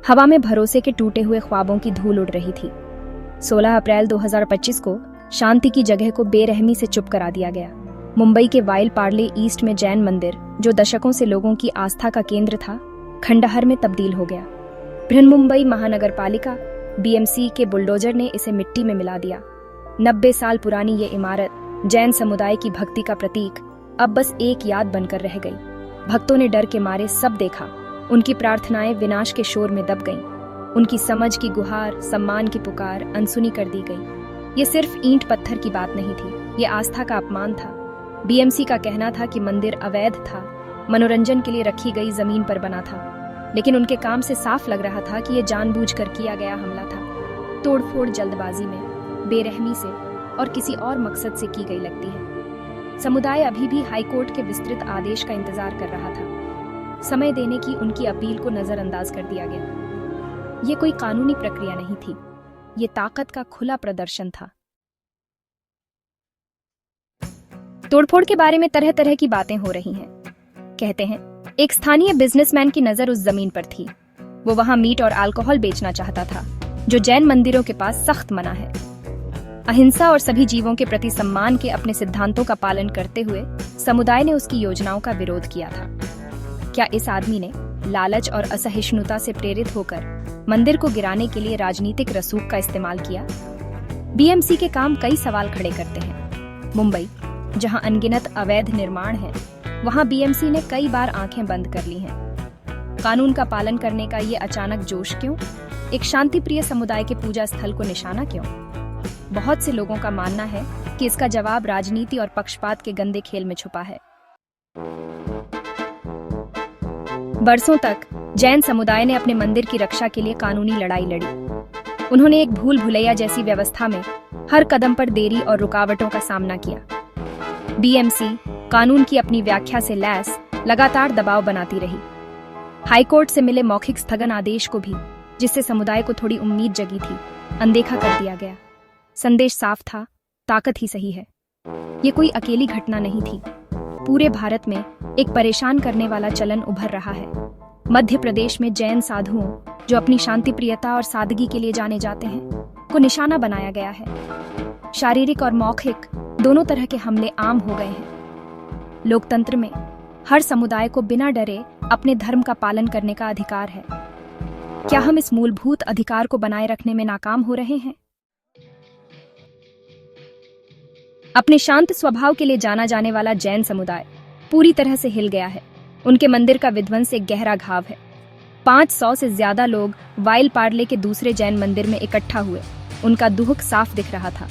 हवा में भरोसे के टूटे हुए ख्वाबों की धूल उड़ रही थी। 16 अप्रैल 2025 को शांति की जगह को बेरहमी से चुप करा दिया गया। मुंबई के वाइल पार्ले ईस्ट में जैन मंदिर, जो दशकों से लोगों की आस्था का केंद्र था, खंडहर में तब्दील हो गया। बृहन्मुंबई महानगर पालिका BMC के बुलडोजर ने इसे मिट्टी में मिला दिया। 90 साल पुरानी ये इमारत, जैन समुदाय की भक्ति का प्रतीक, अब बस एक याद बनकर रह गई। भक्तों ने डर के मारे सब देखा। उनकी प्रार्थनाएं विनाश के शोर में दब गईं। उनकी समझ की गुहार, सम्मान की पुकार अनसुनी कर दी गई। ये सिर्फ ईंट पत्थर की बात नहीं थी, ये आस्था का अपमान था। BMC का कहना था कि मंदिर अवैध था, मनोरंजन के लिए रखी गई जमीन पर बना था, लेकिन उनके काम से साफ लग रहा था कि यह जानबूझकर किया गया हमला था। तोड़फोड़ जल्दबाजी में, बेरहमी से और किसी और मकसद से की गई लगती है। समुदाय अभी भी हाईकोर्ट के विस्तृत आदेश का इंतजार कर रहा था। समय देने की उनकी अपील को नजरअंदाज कर दिया गया। ये कोई कानूनी प्रक्रिया नहीं थी, ये ताकत का खुला प्रदर्शन था। तोड़फोड़ के बारे में तरह तरह की बातें हो रही हैं। कहते हैं एक स्थानीय बिजनेसमैन की नजर उस जमीन पर थी। वो वहां मीट और अल्कोहल बेचना चाहता था, जो जैन मंदिरों के पास सख्त मना है। अहिंसा और सभी जीवों के प्रति सम्मान के अपने सिद्धांतों का पालन करते हुए समुदाय ने उसकी योजनाओं का विरोध किया था। क्या इस आदमी ने लालच और असहिष्णुता से प्रेरित होकर मंदिर को गिराने के लिए राजनीतिक रसूख का इस्तेमाल किया? BMC के काम कई सवाल खड़े करते हैं। मुंबई, जहां अनगिनत अवैध निर्माण है, वहां BMC ने कई बार आंखें बंद कर ली हैं। कानून का पालन करने का ये अचानक जोश क्यों? एक शांतिप्रिय समुदाय के पूजा स्थल को निशाना क्यों? बहुत से लोगों का मानना है कि इसका जवाब राजनीति और पक्षपात के गंदे खेल में छुपा है। बरसों तक जैन समुदाय ने अपने मंदिर की रक्षा के लिए कानूनी लड़ाई लड़ी। उन्होंने एक भूल भुलैया जैसी व्यवस्था में हर कदम पर देरी और रुकावटों का सामना किया। BMC कानून की अपनी व्याख्या से लैस लगातार दबाव बनाती रही। हाईकोर्ट से मिले मौखिक स्थगन आदेश को भी, जिससे समुदाय को थोड़ी उम्मीद जगी थी, अनदेखा कर दिया गया। संदेश साफ था, ताकत ही सही है। ये कोई अकेली घटना नहीं थी। पूरे भारत में एक परेशान करने वाला चलन उभर रहा है। मध्य प्रदेश में जैन साधुओं, जो अपनी शांतिप्रियता और सादगी के लिए जाने जाते हैं, को निशाना बनाया गया है। शारीरिक और मौखिक दोनों तरह के हमले आम हो गए हैं। लोकतंत्र में हर समुदाय को बिना डरे अपने धर्म का पालन करने का अधिकार है। क्या हम इस मूलभूत अधिकार को बनाए रखने में नाकाम हो रहे हैं? अपने शांत स्वभाव के लिए जाना जाने वाला जैन समुदाय पूरी तरह से हिल गया है। उनके मंदिर का विध्वंस एक गहरा घाव है। 500 से ज्यादा लोग वाइल पार्ले के दूसरे जैन मंदिर में इकट्ठा हुए। उनका दुख साफ दिख रहा था।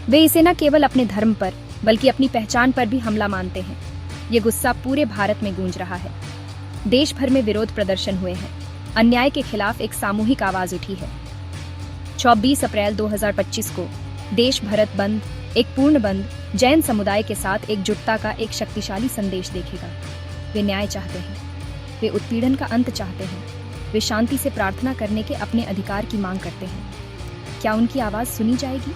वे इसे न केवल अपने धर्म पर, बल्कि अपनी पहचान पर भी हमला मानते हैं। ये गुस्सा पूरे भारत में गूंज रहा है। देश भर में विरोध प्रदर्शन हुए हैं। अन्याय के खिलाफ एक सामूहिक आवाज उठी है। 24 अप्रैल 2025 को देश भारत बंद, एक पूर्ण बंद, जैन समुदाय के साथ एकजुटता का एक शक्तिशाली संदेश देखेगा। वे न्याय चाहते हैं, वे उत्पीड़न का अंत चाहते हैं, वे शांति से प्रार्थना करने के अपने अधिकार की मांग करते हैं। क्या उनकी आवाज सुनी जाएगी?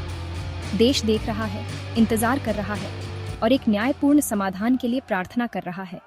देश देख रहा है, इंतजार कर रहा है और एक न्यायपूर्ण समाधान के लिए प्रार्थना कर रहा है।